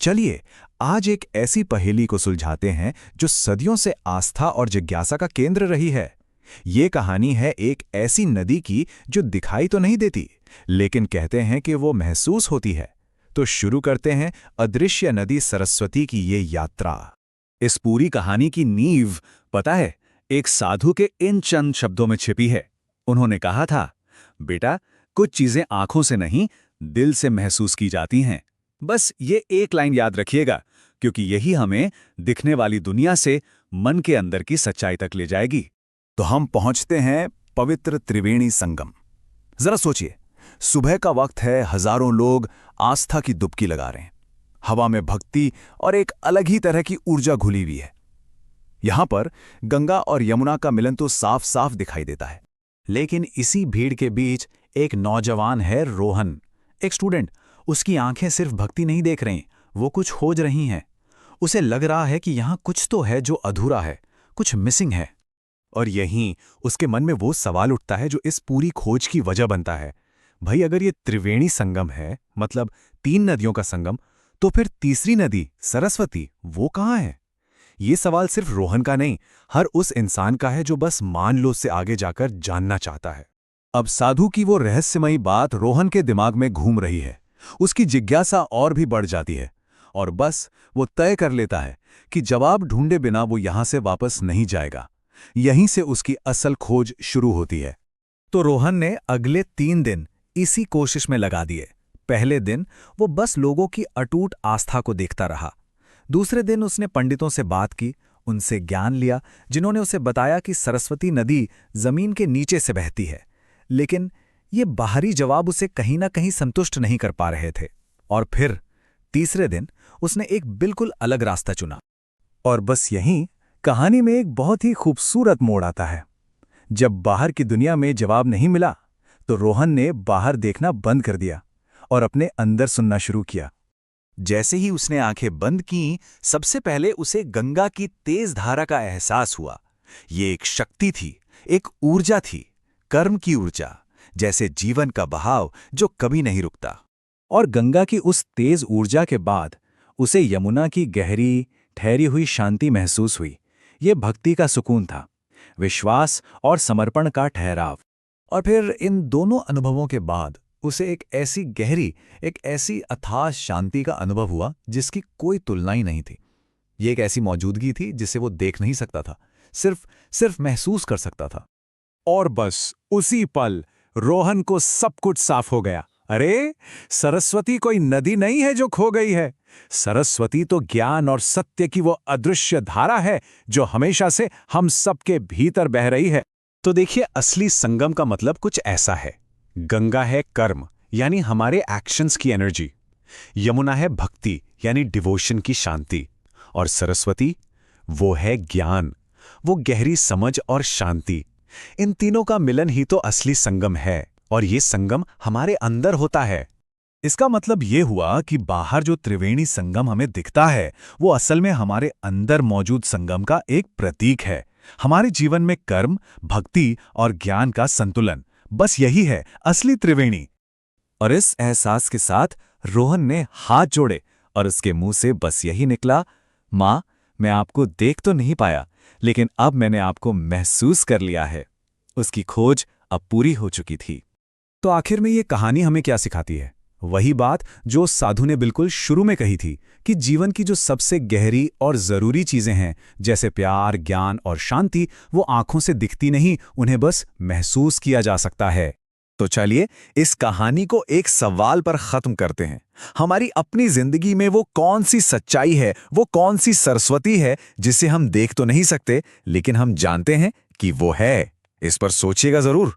चलिए आज एक ऐसी पहेली को सुलझाते हैं जो सदियों से आस्था और जिज्ञासा का केंद्र रही है। ये कहानी है एक ऐसी नदी की जो दिखाई तो नहीं देती, लेकिन कहते हैं कि वो महसूस होती है। तो शुरू करते हैं अदृश्य नदी सरस्वती की ये यात्रा। इस पूरी कहानी की नींव पता है, एक साधु के इन चंद शब्दों में छिपी है। उन्होंने कहा था, बेटा, कुछ चीजें आंखों से नहीं, दिल से महसूस की जाती हैं। बस ये एक लाइन याद रखिएगा, क्योंकि यही हमें दिखने वाली दुनिया से मन के अंदर की सच्चाई तक ले जाएगी। तो हम पहुंचते हैं पवित्र त्रिवेणी संगम। जरा सोचिए, सुबह का वक्त है, हजारों लोग आस्था की डुबकी लगा रहे हैं। हवा में भक्ति और एक अलग ही तरह की ऊर्जा घुली हुई है। यहां पर गंगा और यमुना का मिलन तो साफ साफ दिखाई देता है। लेकिन इसी भीड़ के बीच एक नौजवान है, रोहन, एक स्टूडेंट। उसकी आंखें सिर्फ भक्ति नहीं देख रही, वो कुछ खोज रही हैं। उसे लग रहा है कि यहां कुछ तो है जो अधूरा है, कुछ मिसिंग है। और यहीं उसके मन में वो सवाल उठता है जो इस पूरी खोज की वजह बनता है। भाई, अगर ये त्रिवेणी संगम है, मतलब 3 नदियों का संगम, तो फिर तीसरी नदी सरस्वती वो कहाँ है? ये सवाल सिर्फ रोहन का नहीं, हर उस इंसान का है जो बस मान लो से आगे जाकर जानना चाहता है। अब साधु की वो रहस्यमयी बात रोहन के दिमाग में घूम रही है। उसकी जिज्ञासा और भी बढ़ जाती है और बस वो तय कर लेता है कि जवाब ढूंढे बिना वो यहां से वापस नहीं जाएगा। यहीं से उसकी असल खोज शुरू होती है। तो रोहन ने अगले 3 दिन इसी कोशिश में लगा दिए। पहले दिन वो बस लोगों की अटूट आस्था को देखता रहा। दूसरे दिन उसने पंडितों से बात की, उनसे ज्ञान लिया, जिन्होंने उसे बताया कि सरस्वती नदी जमीन के नीचे से बहती है। लेकिन ये बाहरी जवाब उसे कहीं ना कहीं संतुष्ट नहीं कर पा रहे थे। और फिर तीसरे दिन उसने एक बिल्कुल अलग रास्ता चुना। और बस यहीं कहानी में एक बहुत ही खूबसूरत मोड़ आता है। जब बाहर की दुनिया में जवाब नहीं मिला, तो रोहन ने बाहर देखना बंद कर दिया और अपने अंदर सुनना शुरू किया। जैसे ही उसने आंखें बंद की, सबसे पहले उसे गंगा की तेज धारा का एहसास हुआ। ये एक शक्ति थी, एक ऊर्जा थी, कर्म की ऊर्जा, जैसे जीवन का बहाव जो कभी नहीं रुकता। और गंगा की उस तेज ऊर्जा के बाद उसे यमुना की गहरी ठहरी हुई शांति महसूस हुई। ये भक्ति का सुकून था, विश्वास और समर्पण का ठहराव। और फिर इन दोनों अनुभवों के बाद उसे एक ऐसी गहरी, एक ऐसी अथाह शांति का अनुभव हुआ जिसकी कोई तुलना ही नहीं थी। ये एक ऐसी मौजूदगी थी जिसे वो देख नहीं सकता था, सिर्फ महसूस कर सकता था। और बस उसी पल रोहन को सब कुछ साफ हो गया। अरे, सरस्वती कोई नदी नहीं है जो खो गई है। सरस्वती तो ज्ञान और सत्य की वो अदृश्य धारा है जो हमेशा से हम सबके भीतर बह रही है। तो देखिए, असली संगम का मतलब कुछ ऐसा है। गंगा है कर्म, यानी हमारे एक्शंस की एनर्जी। यमुना है भक्ति, यानी डिवोशन की शांति। और सरस्वती, वो है ज्ञान, वो गहरी समझ और शांति। इन तीनों का मिलन ही तो असली संगम है, और ये संगम हमारे अंदर होता है। इसका मतलब ये हुआ कि बाहर जो त्रिवेणी संगम हमें दिखता है, वो असल में हमारे अंदर मौजूद संगम का एक प्रतीक है। हमारे जीवन में कर्म, भक्ति और ज्ञान का संतुलन, बस यही है असली त्रिवेणी। और इस एहसास के साथ रोहन ने हाथ जोड़े और उसके मुंह से बस यही निकला, माँ, मैं आपको देख तो नहीं पाया, लेकिन अब मैंने आपको महसूस कर लिया है। उसकी खोज अब पूरी हो चुकी थी। तो आखिर में ये कहानी हमें क्या सिखाती है? वही बात जो साधु ने बिल्कुल शुरू में कही थी कि जीवन की जो सबसे गहरी और जरूरी चीजें हैं, जैसे प्यार, ज्ञान और शांति, वो आंखों से दिखती नहीं, उन्हें बस महसूस किया जा सकता है। तो चलिए इस कहानी को एक सवाल पर खत्म करते हैं। हमारी अपनी जिंदगी में वो कौन सी सच्चाई है, वो कौन सी सरस्वती है जिसे हम देख तो नहीं सकते, लेकिन हम जानते हैं कि वो है? इस पर सोचिएगा जरूर।